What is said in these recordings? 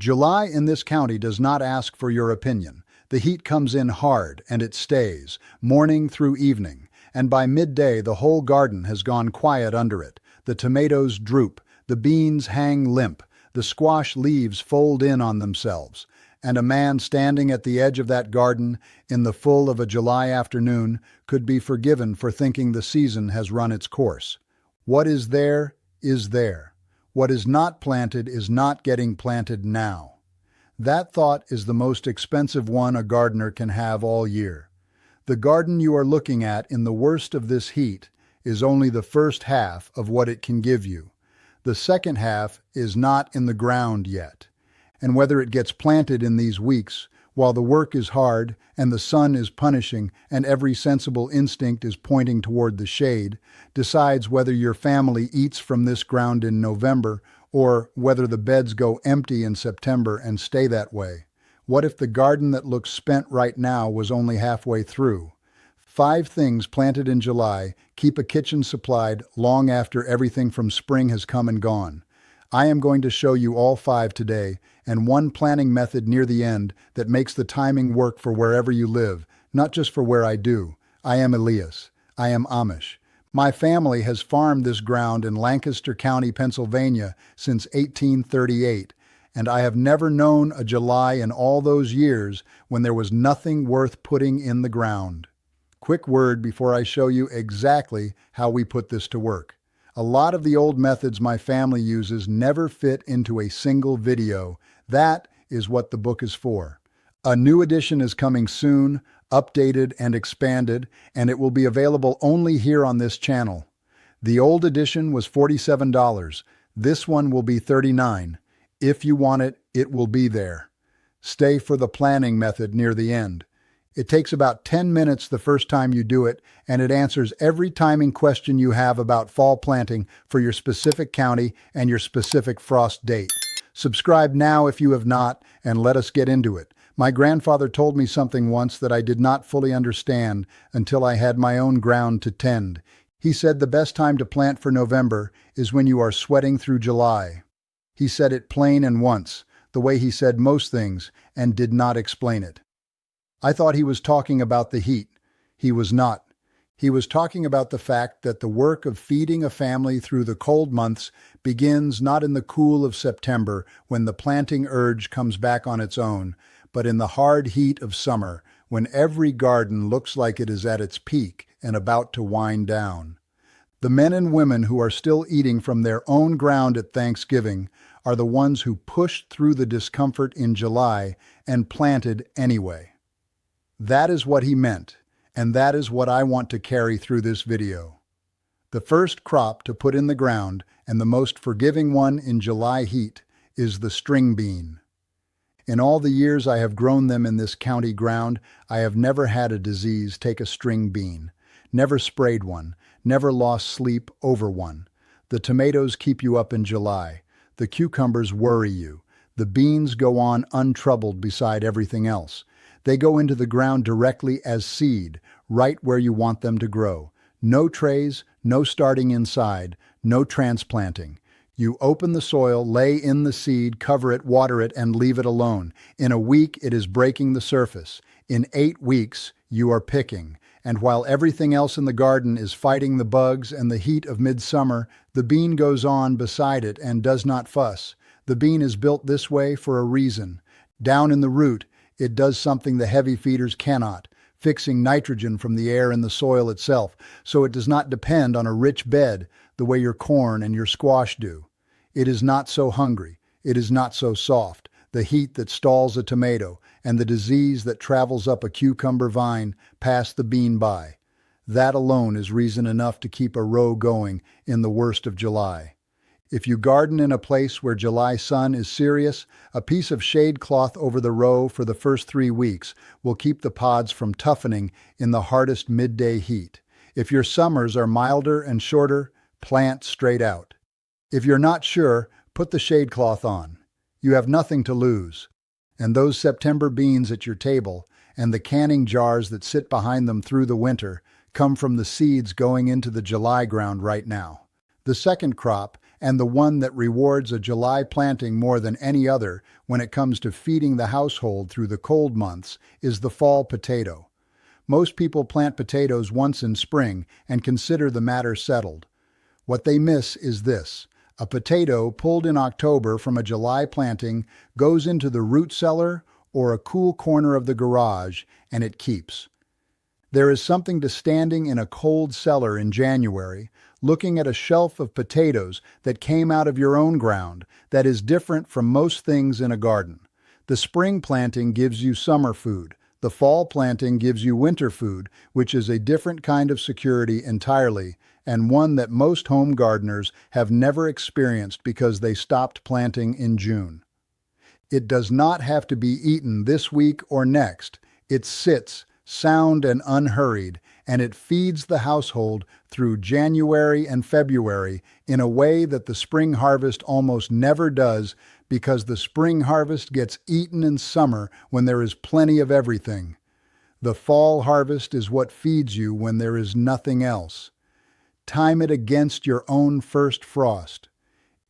July in this county does not ask for your opinion. The heat comes in hard, and it stays, morning through evening, and by midday the whole garden has gone quiet under it. The tomatoes droop, the beans hang limp, the squash leaves fold in on themselves, and a man standing at the edge of that garden in the full of a July afternoon could be forgiven for thinking the season has run its course. What is there is there. What is not planted is not getting planted now. That thought is the most expensive one a gardener can have all year. The garden you are looking at in the worst of this heat is only the first half of what it can give you. The second half is not in the ground yet. And whether it gets planted in these weeks, while the work is hard and the sun is punishing and every sensible instinct is pointing toward the shade, decides whether your family eats from this ground in November or whether the beds go empty in September and stay that way. What if the garden that looks spent right now was only halfway through? 5 things planted in July keep a kitchen supplied long after everything from spring has come and gone. I am going to show you all 5 today, and one planting method near the end that makes the timing work for wherever you live, not just for where I do. I am Elias. I am Amish. My family has farmed this ground in Lancaster County, Pennsylvania since 1838, and I have never known a July in all those years when there was nothing worth putting in the ground. Quick word before I show you exactly how we put this to work. A lot of the old methods my family uses never fit into a single video. That is what the book is for. A new edition is coming soon, updated and expanded, and it will be available only here on this channel. The old edition was $47. This one will be $39. If you want it, it will be there. Stay for the planning method near the end. It takes about 10 minutes the first time you do it, and it answers every timing question you have about fall planting for your specific county and your specific frost date. Subscribe now if you have not, and let us get into it. My grandfather told me something once that I did not fully understand until I had my own ground to tend. He said the best time to plant for November is when you are sweating through July. He said it plain and once, the way he said most things, and did not explain it. I thought he was talking about the heat. He was not. He was talking about the fact that the work of feeding a family through the cold months begins not in the cool of September when the planting urge comes back on its own, but in the hard heat of summer when every garden looks like it is at its peak and about to wind down. The men and women who are still eating from their own ground at Thanksgiving are the ones who pushed through the discomfort in July and planted anyway. That is what he meant, and that is what I want to carry through this video. The first crop to put in the ground, and the most forgiving one in July heat, is the string bean. In all the years I have grown them in this county ground, I have never had a disease take a string bean, never sprayed one, never lost sleep over one. The tomatoes keep you up in July. The cucumbers worry you. The beans go on untroubled beside everything else. They go into the ground directly as seed, right where you want them to grow. No trays, no starting inside, no transplanting. You open the soil, lay in the seed, cover it, water it, and leave it alone. In a week, it is breaking the surface. In 8 weeks, you are picking. And while everything else in the garden is fighting the bugs and the heat of midsummer, the bean goes on beside it and does not fuss. The bean is built this way for a reason. Down in the root, it does something the heavy feeders cannot, fixing nitrogen from the air in the soil itself, so it does not depend on a rich bed the way your corn and your squash do. It is not so hungry. It is not so soft. The heat that stalls a tomato and the disease that travels up a cucumber vine pass the bean by. That alone is reason enough to keep a row going in the worst of July. If you garden in a place where July sun is serious, a piece of shade cloth over the row for the first 3 weeks will keep the pods from toughening in the hardest midday heat. If your summers are milder and shorter, plant straight out. If you're not sure, put the shade cloth on. You have nothing to lose. And those September beans at your table and the canning jars that sit behind them through the winter come from the seeds going into the July ground right now. The second crop, and the one that rewards a July planting more than any other when it comes to feeding the household through the cold months, is the fall potato. Most people plant potatoes once in spring and consider the matter settled. What they miss is this: a potato pulled in October from a July planting goes into the root cellar or a cool corner of the garage, and it keeps. There is something to standing in a cold cellar in January, looking at a shelf of potatoes that came out of your own ground, that is different from most things in a garden. The spring planting gives you summer food. The fall planting gives you winter food, which is a different kind of security entirely, and one that most home gardeners have never experienced because they stopped planting in June. It does not have to be eaten this week or next. It sits, sound and unhurried, and it feeds the household through January and February in a way that the spring harvest almost never does, because the spring harvest gets eaten in summer when there is plenty of everything. The fall harvest is what feeds you when there is nothing else. Time it against your own first frost.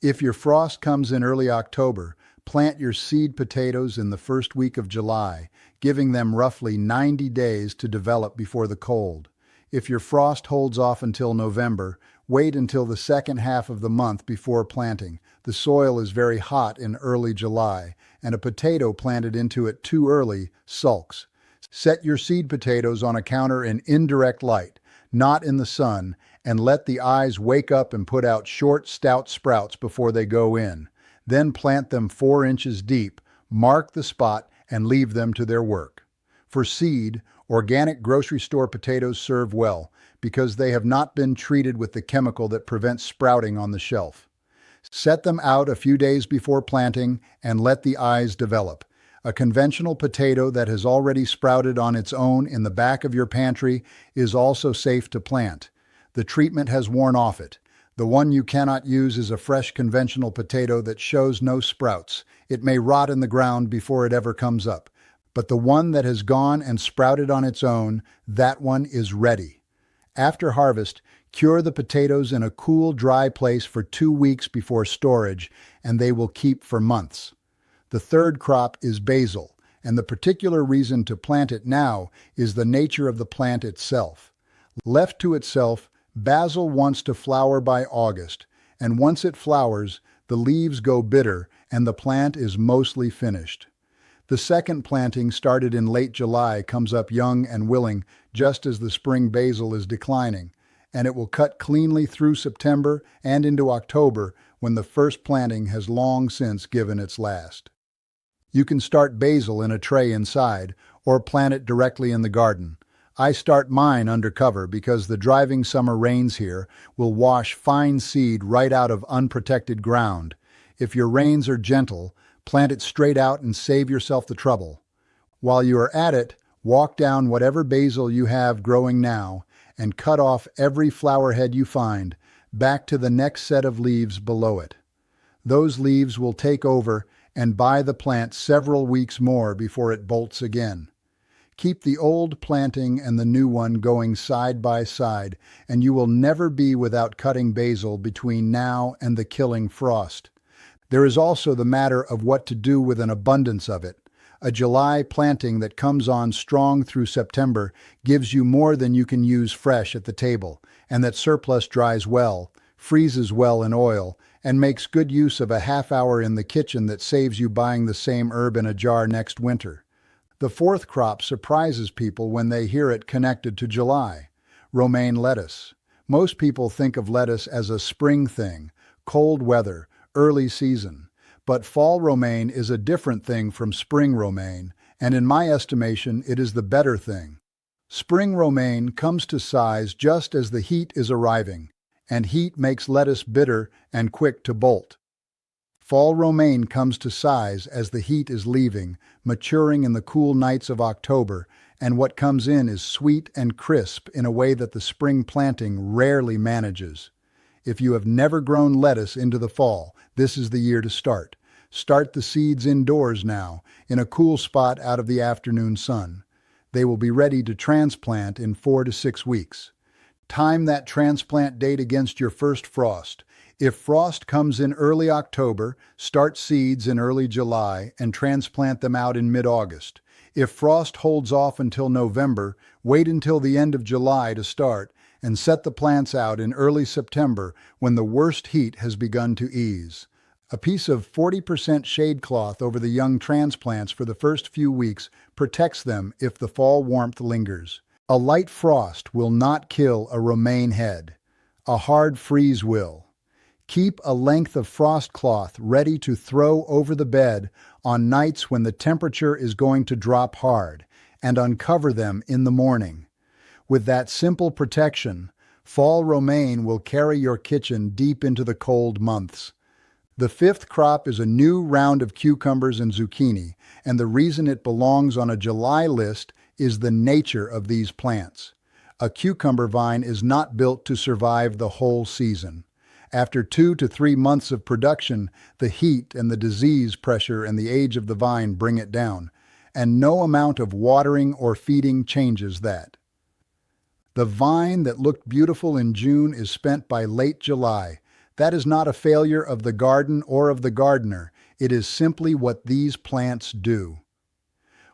If your frost comes in early October, plant your seed potatoes in the first week of July, giving them roughly 90 days to develop before the cold. If your frost holds off until November, wait until the second half of the month before planting. The soil is very hot in early July, and a potato planted into it too early sulks. Set your seed potatoes on a counter in indirect light, not in the sun, and let the eyes wake up and put out short, stout sprouts before they go in. Then plant them 4 inches deep, mark the spot, and leave them to their work. For seed, organic grocery store potatoes serve well because they have not been treated with the chemical that prevents sprouting on the shelf. Set them out a few days before planting and let the eyes develop. A conventional potato that has already sprouted on its own in the back of your pantry is also safe to plant. The treatment has worn off it. The one you cannot use is a fresh conventional potato that shows no sprouts. It may rot in the ground before it ever comes up. But the one that has gone and sprouted on its own, that one is ready. After harvest, cure the potatoes in a cool, dry place for 2 weeks before storage, and they will keep for months. The third crop is basil, and the particular reason to plant it now is the nature of the plant itself. Left to itself, basil wants to flower by August, and once it flowers, the leaves go bitter and the plant is mostly finished. The second planting, started in late July, comes up young and willing just as the spring basil is declining, and it will cut cleanly through September and into October when the first planting has long since given its last. You can start basil in a tray inside or plant it directly in the garden. I start mine under cover because the driving summer rains here will wash fine seed right out of unprotected ground. If your rains are gentle, plant it straight out and save yourself the trouble. While you are at it, walk down whatever basil you have growing now and cut off every flower head you find, back to the next set of leaves below it. Those leaves will take over and buy the plant several weeks more before it bolts again. Keep the old planting and the new one going side by side, and you will never be without cutting basil between now and the killing frost. There is also the matter of what to do with an abundance of it. A July planting that comes on strong through September gives you more than you can use fresh at the table, and that surplus dries well, freezes well in oil, and makes good use of a half hour in the kitchen that saves you buying the same herb in a jar next winter. The fourth crop surprises people when they hear it connected to July: romaine lettuce. Most people think of lettuce as a spring thing, cold weather, early season. But fall romaine is a different thing from spring romaine, and in my estimation, it is the better thing. Spring romaine comes to size just as the heat is arriving, and heat makes lettuce bitter and quick to bolt. Fall romaine comes to size as the heat is leaving, maturing in the cool nights of October, and what comes in is sweet and crisp in a way that the spring planting rarely manages. If you have never grown lettuce into the fall, this is the year to start. Start the seeds indoors now, in a cool spot out of the afternoon sun. They will be ready to transplant in 4 to 6 weeks. Time that transplant date against your first frost. If frost comes in early October, start seeds in early July and transplant them out in mid-August. If frost holds off until November, wait until the end of July to start and set the plants out in early September when the worst heat has begun to ease. A piece of 40% shade cloth over the young transplants for the first few weeks protects them if the fall warmth lingers. A light frost will not kill a romaine head. A hard freeze will. Keep a length of frost cloth ready to throw over the bed on nights when the temperature is going to drop hard, and uncover them in the morning. With that simple protection, fall romaine will carry your kitchen deep into the cold months. The fifth crop is a new round of cucumbers and zucchini, and the reason it belongs on a July list is the nature of these plants. A cucumber vine is not built to survive the whole season. After 2 to 3 months of production, the heat and the disease pressure and the age of the vine bring it down, and no amount of watering or feeding changes that. The vine that looked beautiful in June is spent by late July. That is not a failure of the garden or of the gardener. It is simply what these plants do.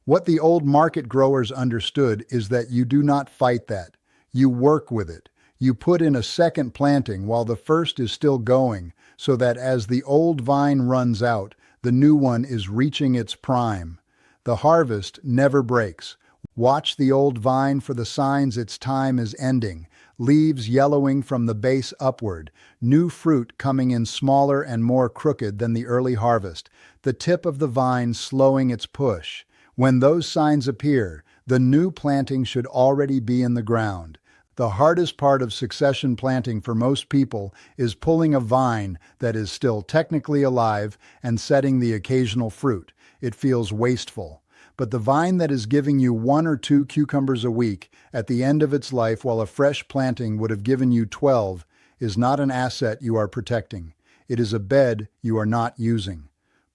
What the old market growers understood is that you do not fight that. You work with it. You put in a second planting while the first is still going, so that as the old vine runs out, the new one is reaching its prime. The harvest never breaks. Watch the old vine for the signs its time is ending. Leaves yellowing from the base upward, new fruit coming in smaller and more crooked than the early harvest, the tip of the vine slowing its push. When those signs appear, the new planting should already be in the ground. The hardest part of succession planting for most people is pulling a vine that is still technically alive and setting the occasional fruit. It feels wasteful. But the vine that is giving you 1 or 2 cucumbers a week at the end of its life while a fresh planting would have given you 12 is not an asset you are protecting. It is a bed you are not using.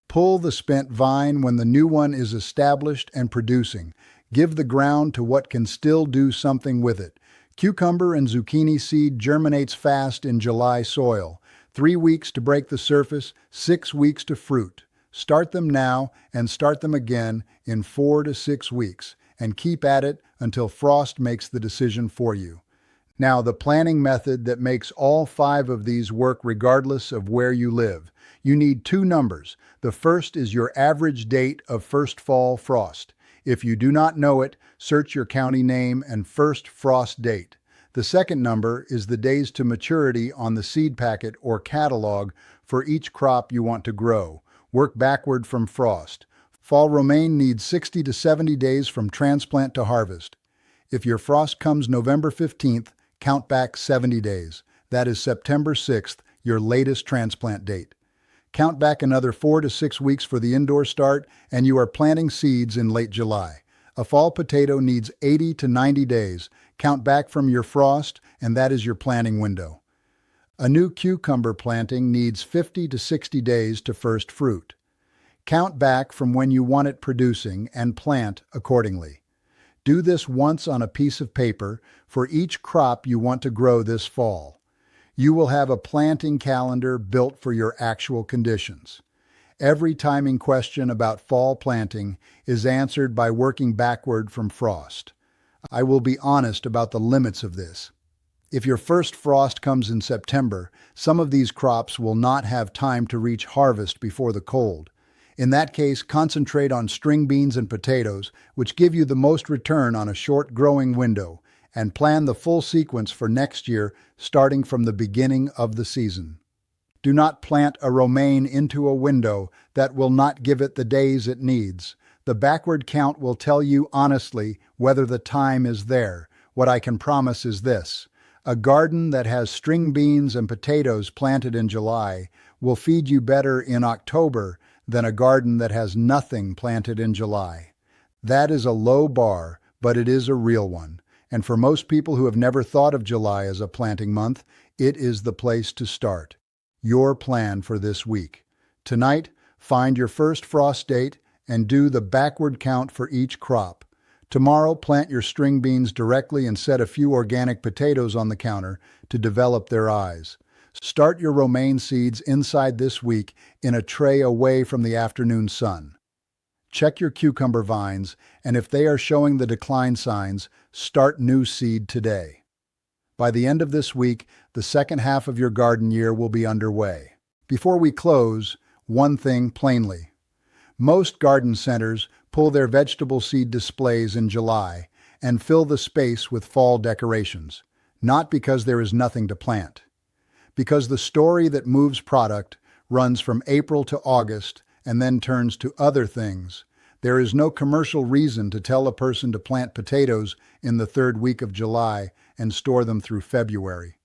Pull the spent vine when the new one is established and producing. Give the ground to what can still do something with it. Cucumber and zucchini seed germinates fast in July soil. 3 weeks to break the surface, 6 weeks to fruit. Start them now and start them again in 4 to 6 weeks, and keep at it until frost makes the decision for you. Now, the planting method that makes all 5 of these work regardless of where you live. You need 2 numbers. The first is your average date of first fall frost. If you do not know it, search your county name and first frost date. The second number is the days to maturity on the seed packet or catalog for each crop you want to grow. Work backward from frost. Fall romaine needs 60 to 70 days from transplant to harvest. If your frost comes November 15th, count back 70 days. That is September 6th, your latest transplant date. Count back another 4 to 6 weeks for the indoor start, and you are planting seeds in late July. A fall potato needs 80 to 90 days. Count back from your frost, and that is your planting window. A new cucumber planting needs 50 to 60 days to first fruit. Count back from when you want it producing and plant accordingly. Do this once on a piece of paper for each crop you want to grow this fall. You will have a planting calendar built for your actual conditions. Every timing question about fall planting is answered by working backward from frost. I will be honest about the limits of this. If your first frost comes in September, some of these crops will not have time to reach harvest before the cold. In that case, concentrate on string beans and potatoes, which give you the most return on a short growing window, and plan the full sequence for next year, starting from the beginning of the season. Do not plant a romaine into a window that will not give it the days it needs. The backward count will tell you honestly whether the time is there. What I can promise is this: a garden that has string beans and potatoes planted in July will feed you better in October than a garden that has nothing planted in July. That is a low bar, but it is a real one. And for most people who have never thought of July as a planting month, it is the place to start. Your plan for this week. Tonight, find your first frost date and do the backward count for each crop. Tomorrow, plant your string beans directly and set a few organic potatoes on the counter to develop their eyes. Start your romaine seeds inside this week in a tray away from the afternoon sun. Check your cucumber vines, and if they are showing the decline signs, start new seed today. By the end of this week, the second half of your garden year will be underway. Before we close, one thing plainly. Most garden centers pull their vegetable seed displays in July and fill the space with fall decorations, not because there is nothing to plant. Because the story that moves product runs from April to August and then turns to other things. There is no commercial reason to tell a person to plant potatoes in the third week of July and store them through February.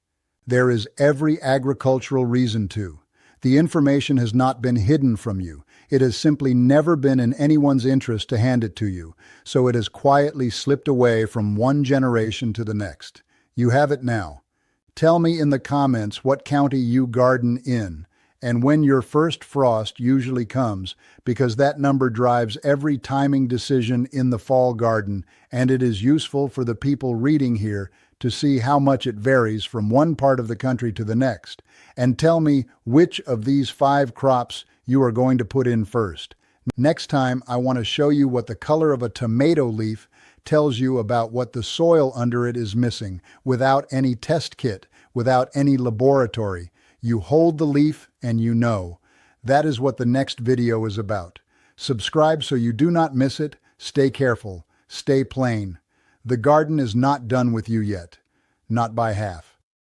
There is every agricultural reason to. The information has not been hidden from you. It has simply never been in anyone's interest to hand it to you, so it has quietly slipped away from one generation to the next. You have it now. Tell me in the comments what county you garden in, and when your first frost usually comes, because that number drives every timing decision in the fall garden, and it is useful for the people reading here to see how much it varies from one part of the country to the next. And tell me which of these 5 crops you are going to put in first. Next time, I want to show you what the color of a tomato leaf tells you about what the soil under it is missing, without any test kit, without any laboratory. You hold the leaf and you know. That is what the next video is about. Subscribe so you do not miss it. Stay careful. Stay plain. The garden is not done with you yet. Not by half.